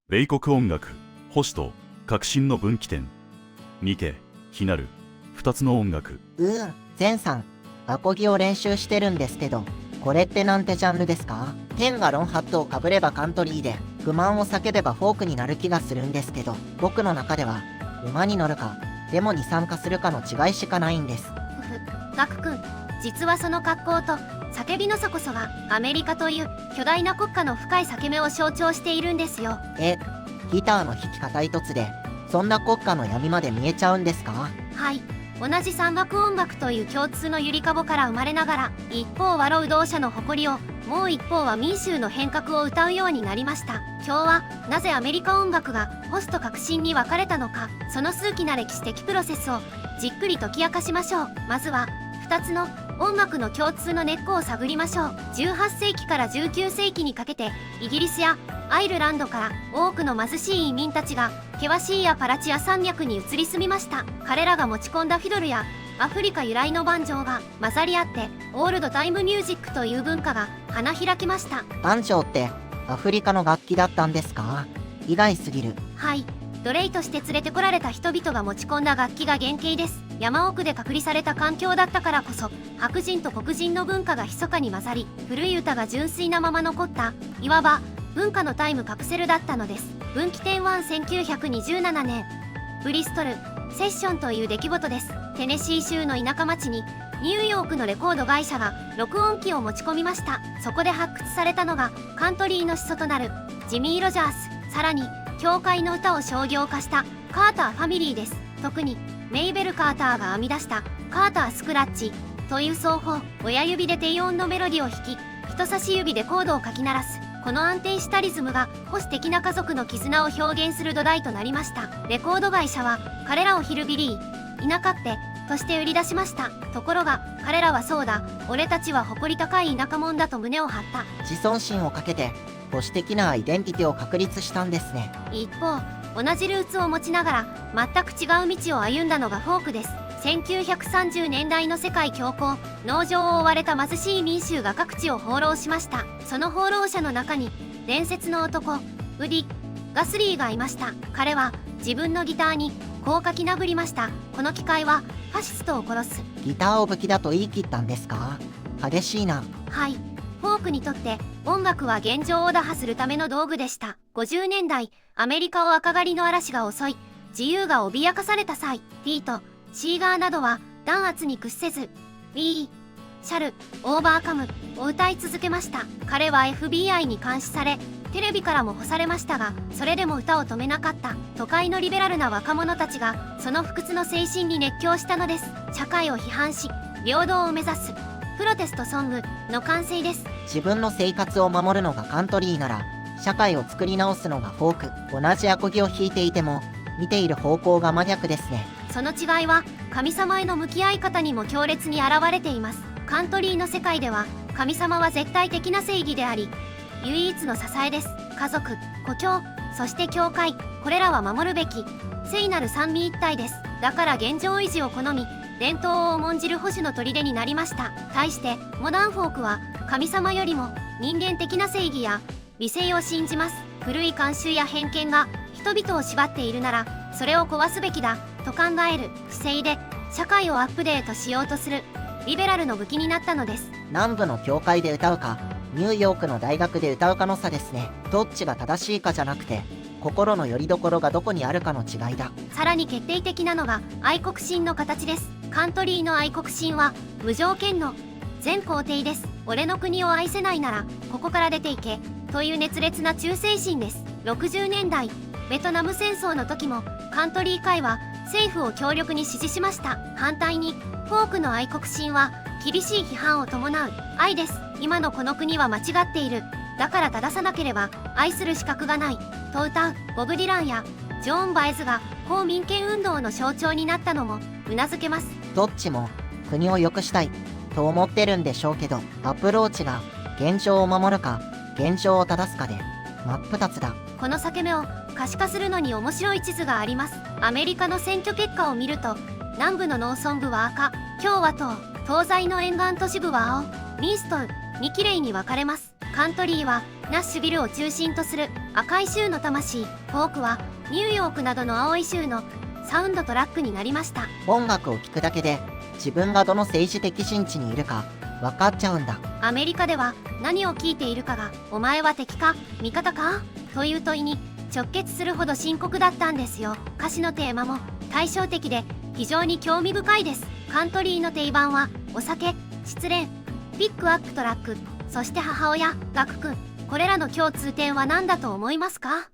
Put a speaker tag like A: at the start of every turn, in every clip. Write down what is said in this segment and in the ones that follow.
A: 米国音楽、保守と革新の分岐点。にて、非なる、二つの音楽。
B: ゼンさん、アコギを練習してるんですけど、これってなんてジャンルですか？テンがロンハットをかぶればカントリーで、不満を叫べばフォークになる気がするんですけど、僕の中では、馬に乗るか、デモに参加するかの違いしかないんです。
C: ガク君、実はその格好と叫びの差こそがアメリカという巨大な国家の深い裂け目を象徴しているんですよ。
B: ギターの弾き方一つでそんな国家の闇まで見えちゃうんですか？
C: はい、同じ山岳音楽という共通のゆりかごから生まれながら、一方は労働者の誇りを、もう一方は民衆の変革を歌うようになりました。今日はなぜアメリカ音楽が保守と革新に分かれたのか、その数奇な歴史的プロセスをじっくり解き明かしましょう。まずは2つの音楽の共通の根っこを探りましょう。18世紀から19世紀にかけて、イギリスやアイルランドから多くの貧しい移民たちが険しいアパラチア山脈に移り住みました。彼らが持ち込んだフィドルやアフリカ由来のバンジョーが混ざり合って、オールドタイムミュージックという文化が花開きました。
B: バンジョーってアフリカの楽器だったんですか？意外すぎる。
C: はい、奴隷として連れてこられた人々が持ち込んだ楽器が原型です。山奥で隔離された環境だったからこそ、白人と黒人の文化が密かに混ざり、古い歌が純粋なまま残った、いわば文化のタイムカプセルだったのです。分岐点は1927年、ブリストルセッションという出来事です。テネシー州の田舎町にニューヨークのレコード会社が録音機を持ち込みました。そこで発掘されたのがカントリーの始祖となるジミー・ロジャース、さらに教会の歌を商業化したカーターファミリーです。特にメイベル・カーターが編み出したカータースクラッチという奏法、親指で低音のメロディを弾き、人差し指でコードをかき鳴らす、この安定したリズムが保守的な家族の絆を表現する土台となりました。レコード会社は彼らをヒルビリー、田舎ってとして売り出しました。ところが彼らはそうだ、俺たちは誇り高い田舎者だと胸を張った。
B: 自尊心をかけて保守的なアイデンティティを確立したんですね。
C: 一方、同じルーツを持ちながら全く違う道を歩んだのがフォークです。1930年代の世界恐慌、農場を追われた貧しい民衆が各地を放浪しました。その放浪者の中に伝説の男ウディ・ガスリーがいました。彼は自分のギターにこう書き殴りました。この機械はファシストを殺す。
B: ギターを武器だと言い切ったんですか？激しいな。
C: はい、フォークにとって音楽は現状を打破するための道具でした。50年代、アメリカを赤狩りの嵐が襲い、自由が脅かされた際、ピート、シーガーなどは弾圧に屈せず、ウィー、シャル、オーバーカムを歌い続けました。彼は FBI に監視され、テレビからも干されましたが、それでも歌を止めなかった。都会のリベラルな若者たちがその不屈の精神に熱狂したのです。社会を批判し、平等を目指すプロテストソングの完成です。
B: 自分の生活を守るのがカントリーなら、社会を作り直すのがフォーク。同じアコギを弾いていても見ている方向が真逆ですね。
C: その違いは神様への向き合い方にも強烈に現れています。カントリーの世界では神様は絶対的な正義であり、唯一の支えです。家族、故郷、そして教会、これらは守るべき聖なる三位一体です。だから現状維持を好み、伝統を重んじる保守の砦になりました。対してモダンフォークは神様よりも人間的な正義や美性を信じます。古い慣習や偏見が人々を縛っているなら、それを壊すべきだと考える姿勢で社会をアップデートしようとするリベラルの武器になったのです。
B: 南部の教会で歌うかニューヨークの大学で歌うかの差ですね。どっちが正しいかじゃなくて、心の拠り所がどこにあるかの違いだ。
C: さらに決定的なのが愛国心の形です。カントリーの愛国心は無条件の全肯定です。俺の国を愛せないならここから出ていけという熱烈な忠誠心です。60年代ベトナム戦争の時もカントリー界は政府を強力に支持しました。反対にフォークの愛国心は厳しい批判を伴う愛です。今のこの国は間違っている、だから正さなければ愛する資格がないと歌うボブ・ディランやジョーン・バイズが公民権運動の象徴になったのもうなずけます。
B: どっちも国を良くしたいと思ってるんでしょうけど、アプローチが現状を守るか現状を正すかで真っ二つだ。
C: この裂け目を可視化するのに面白い地図があります。アメリカの選挙結果を見ると、南部の農村部は赤、共和党、東西の沿岸都市部は青、民主党にきれいに分かれます。カントリーはナッシュビルを中心とする赤い州の魂、フォークはニューヨークなどの青い州のサウンドトラックになりました。
B: 音楽を聴くだけで自分がどの政治的陣地にいるか分かっちゃうんだ。
C: アメリカでは何を聞いているかがお前は敵か味方かという問いに直結するほど深刻だったんですよ。歌詞のテーマも対照的で非常に興味深いです。カントリーの定番はお酒、失恋、ピックアップトラック、そして母親、ガク君。これらの共通点は何だと思いますか？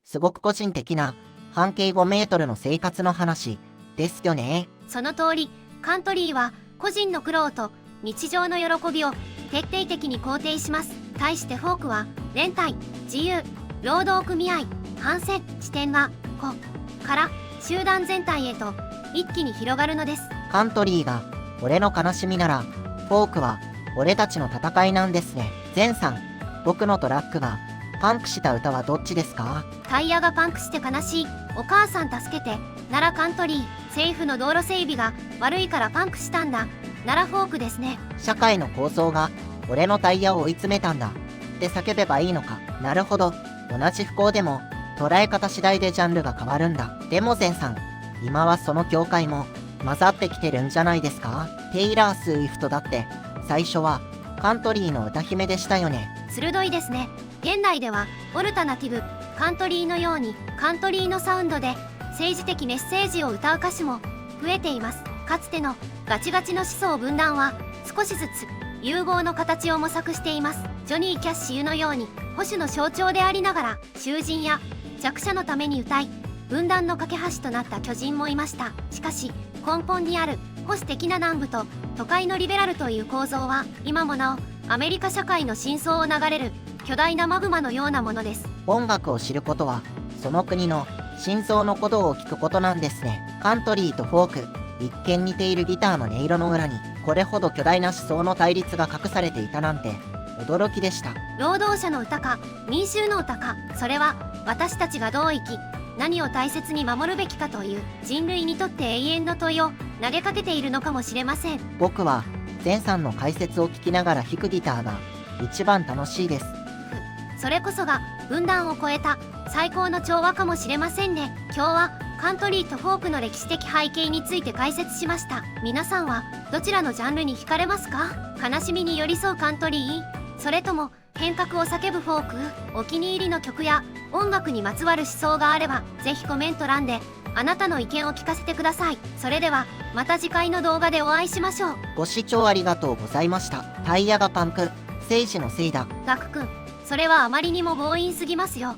B: すごく個人的な半径5メートルの生活の話ですよね。
C: その通り、カントリーは個人の苦労と日常の喜びを徹底的に肯定します。対してフォークは連帯、自由、労働組合、反戦、視点が個から集団全体へと一気に広がるのです。
B: カントリーが俺の悲しみなら、フォークは俺たちの戦いなんですね。ゼンさん、僕のトラックがパンクした歌はどっちですか？
C: タイヤがパンクして悲しい、お母さん助けて、ならカントリー、政府の道路整備が悪いからパンクしたんだ、ならフォークですね。
B: 社会の構造が俺のタイヤを追い詰めたんだって叫べばいいのか。なるほど、同じ不幸でも捉え方次第でジャンルが変わるんだ。でもゼンさん、今はその境界も混ざってきてるんじゃないですか？テイラー・スウィフトだって最初はカントリーの歌姫でしたよね。
C: 鋭いですね。現代ではオルタナティブ、カントリーのようにカントリーのサウンドで政治的メッセージを歌う歌手も増えています。かつてのガチガチの思想分断は少しずつ融合の形を模索しています。ジョニー・キャッシュのように保守の象徴でありながら囚人や弱者のために歌い、分断の架け橋となった巨人もいました。しかし根本にある保守的な南部と都会のリベラルという構造は今もなおアメリカ社会の深層を流れる巨大なマグマのようなものです。
B: 音楽を知ることはその国の深層の鼓動を聞くことなんですね。カントリーとフォーク、一見似ているギターの音色の裏にこれほど巨大な思想の対立が隠されていたなんて驚きでした。
C: 労働者の歌か民衆の歌か、それは私たちがどう生き何を大切に守るべきかという人類にとって永遠の問いを投げかけているのかもしれません。
B: 僕はゼンさんの解説を聞きながら弾くギターが一番楽しいです。
C: それこそが分断を超えた最高の調和かもしれませんね。今日はカントリーとフォークの歴史的背景について解説しました。皆さんはどちらのジャンルに惹かれますか？悲しみに寄り添うカントリー、それとも変革を叫ぶフォーク？お気に入りの曲や音楽にまつわる思想があればぜひコメント欄であなたの意見を聞かせてください。それではまた次回の動画でお会いしましょう。
B: ご視聴ありがとうございました。タイヤがパンク、政治のせいだ。
C: ガク君、それはあまりにも強引すぎますよ。